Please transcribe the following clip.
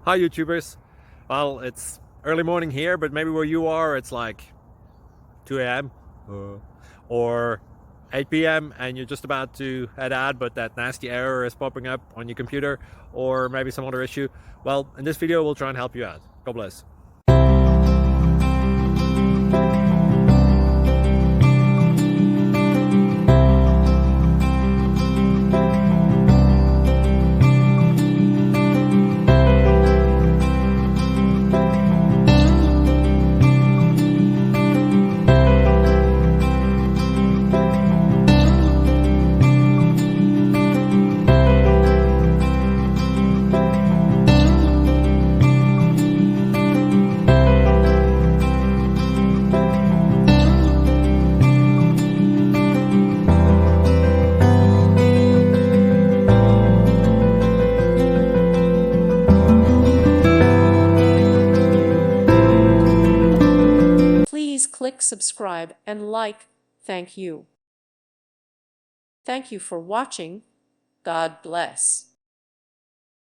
Hi YouTubers. Well, it's early morning here, but maybe where you are it's like 2 a.m. or 8 p.m. and you're just about to head out, but that nasty error is popping up on your computer, or maybe some other issue. Well, in this video we'll try and help you out. God bless. Please click subscribe and like. Thank you. Thank you for watching. God bless.